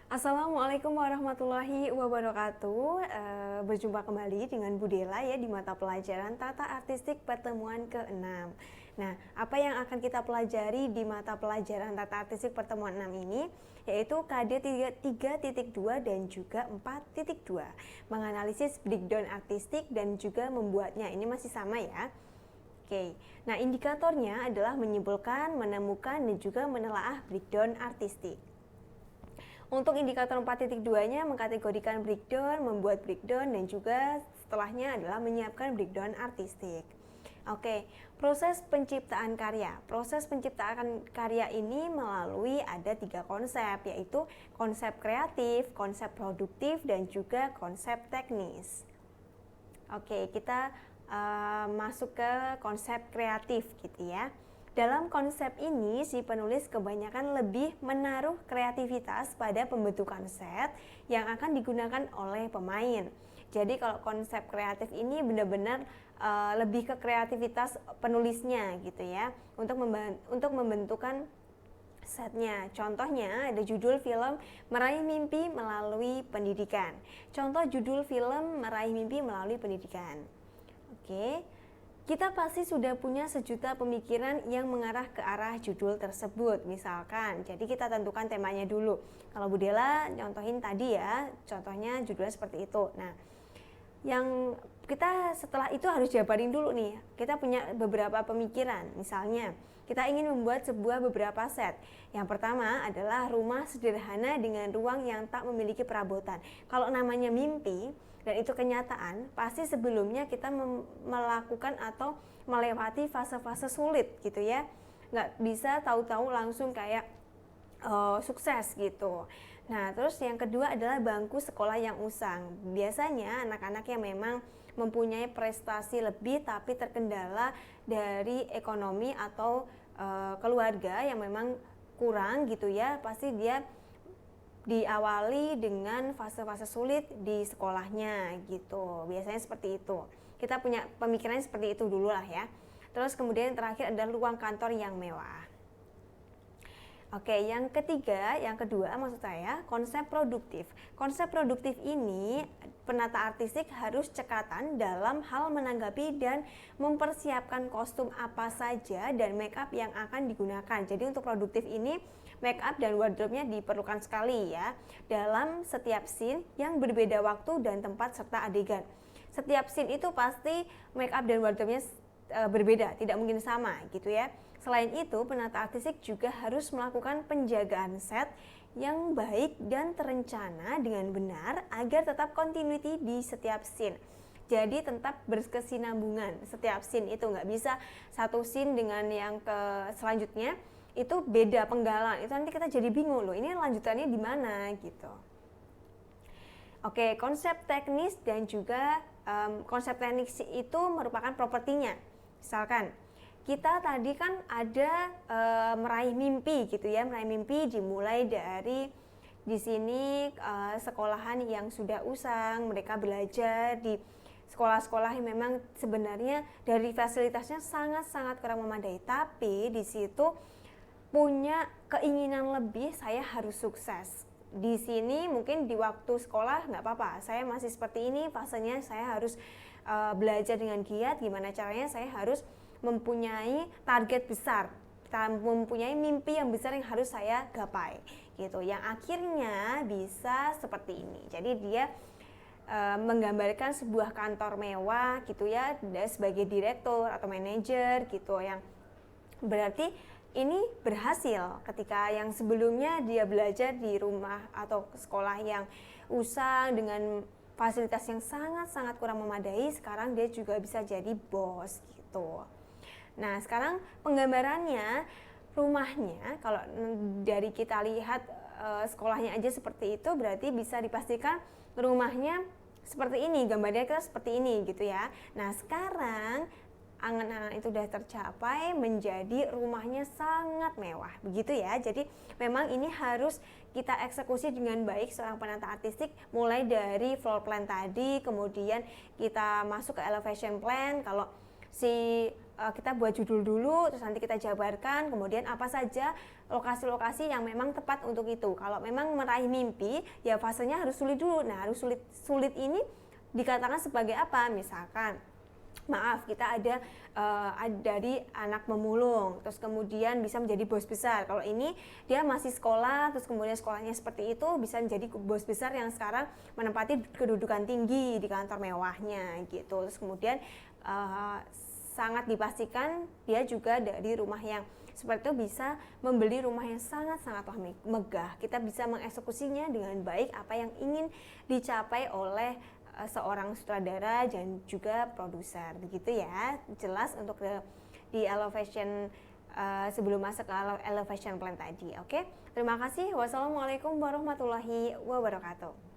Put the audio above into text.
Assalamualaikum warahmatullahi wabarakatuh. Berjumpa kembali dengan Bu Dela ya di mata pelajaran Tata Artistik pertemuan ke-6. Nah, apa yang akan kita pelajari di mata pelajaran Tata Artistik pertemuan 6 ini yaitu KD 3.2 dan juga 4.2, menganalisis breakdown artistik dan juga membuatnya. Ini masih sama ya. Oke. Nah, indikatornya adalah menyimpulkan, menemukan dan juga menelaah breakdown artistik. Untuk indikator 4.2-nya mengkategorikan breakdown, membuat breakdown, dan juga setelahnya adalah menyiapkan breakdown artistik. Oke, proses penciptaan karya. Proses penciptaan karya ini melalui ada 3 konsep, yaitu konsep kreatif, konsep produktif, dan juga konsep teknis. Oke, kita masuk ke konsep kreatif gitu ya. Dalam konsep ini, si penulis kebanyakan lebih menaruh kreativitas pada pembentukan set yang akan digunakan oleh pemain. Jadi kalau konsep kreatif ini benar-benar lebih ke kreativitas penulisnya gitu ya, untuk membentukan setnya. Contohnya ada judul film Meraih Mimpi Melalui Pendidikan. Contoh judul film Meraih Mimpi Melalui Pendidikan. Oke. Kita pasti sudah punya sejuta pemikiran yang mengarah ke arah judul tersebut, misalkan. Jadi kita tentukan temanya dulu. Kalau Bu Dela nyontohin tadi ya, contohnya judulnya seperti itu. Nah, yang kita setelah itu harus jabarin dulu nih. Kita punya beberapa pemikiran, misalnya kita ingin membuat sebuah beberapa set. Yang pertama adalah rumah sederhana dengan ruang yang tak memiliki perabotan. Kalau namanya mimpi dan itu kenyataan, pasti sebelumnya kita melakukan atau melewati fase-fase sulit gitu ya. Nggak bisa tahu-tahu langsung kayak sukses gitu. Nah, terus yang kedua adalah bangku sekolah yang usang. Biasanya anak-anak yang memang mempunyai prestasi lebih tapi terkendala dari ekonomi atau keluarga yang memang kurang gitu ya, pasti dia diawali dengan fase-fase sulit di sekolahnya gitu. Biasanya seperti itu. Kita punya pemikirannya seperti itu dulu lah ya. Terus kemudian yang terakhir adalah ruang kantor yang mewah. Oke, yang ketiga, yang kedua maksud saya konsep produktif. Konsep produktif ini penata artistik harus cekatan dalam hal menanggapi dan mempersiapkan kostum apa saja dan make up yang akan digunakan. Jadi untuk produktif ini make up dan wardrobe-nya diperlukan sekali ya dalam setiap scene yang berbeda waktu dan tempat serta adegan. Setiap scene itu pasti make up dan wardrobe-nya berbeda, tidak mungkin sama gitu ya. Selain itu, penata artistik juga harus melakukan penjagaan set yang baik dan terencana dengan benar agar tetap continuity di setiap scene. Jadi tetap berkesinambungan setiap scene itu, nggak bisa satu scene dengan yang ke selanjutnya itu beda penggalan, itu nanti kita jadi bingung loh ini lanjutannya di mana gitu. Oke, konsep teknis dan juga konsep teknis itu merupakan propertinya. Misalkan kita tadi kan ada meraih mimpi gitu ya, meraih mimpi dimulai dari di sini sekolahan yang sudah usang, mereka belajar di sekolah-sekolah yang memang sebenarnya dari fasilitasnya sangat-sangat kurang memadai, tapi di situ punya keinginan lebih, saya harus sukses. Di sini mungkin di waktu sekolah nggak apa-apa, saya masih seperti ini fasenya, saya harus belajar dengan giat, gimana caranya saya harus mempunyai target besar, mempunyai mimpi yang besar yang harus saya gapai gitu, yang akhirnya bisa seperti ini. Jadi dia menggambarkan sebuah kantor mewah gitu ya, sebagai direktur atau manajer gitu, yang berarti ini berhasil ketika yang sebelumnya dia belajar di rumah atau sekolah yang usang dengan fasilitas yang sangat-sangat kurang memadai, sekarang dia juga bisa jadi bos gitu. Nah, sekarang penggambarannya rumahnya, kalau dari kita lihat sekolahnya aja seperti itu, berarti bisa dipastikan rumahnya seperti ini, gambarnya kita seperti ini gitu ya. Nah, sekarang angan-angan itu sudah tercapai menjadi rumahnya sangat mewah begitu ya. Jadi memang ini harus kita eksekusi dengan baik seorang penata artistik, mulai dari floor plan tadi, kemudian kita masuk ke elevation plan. Kalau si kita buat judul dulu, terus nanti kita jabarkan, kemudian apa saja lokasi-lokasi yang memang tepat untuk itu. Kalau memang meraih mimpi, ya fasenya harus sulit dulu. Nah, harus sulit ini dikatakan sebagai apa? Misalkan, maaf, kita ada dari anak pemulung, terus kemudian bisa menjadi bos besar. Kalau ini dia masih sekolah, terus kemudian sekolahnya seperti itu, bisa menjadi bos besar yang sekarang menempati kedudukan tinggi di kantor mewahnya gitu. Terus kemudian sangat dipastikan dia juga dari rumah yang seperti itu bisa membeli rumah yang sangat-sangatlah megah. Kita bisa mengeksekusinya dengan baik apa yang ingin dicapai oleh seorang sutradara dan juga produser, begitu ya. Jelas untuk di elevation sebelum masuk ke elevation plan tadi. Oke, terima kasih. Wassalamualaikum warahmatullahi wabarakatuh.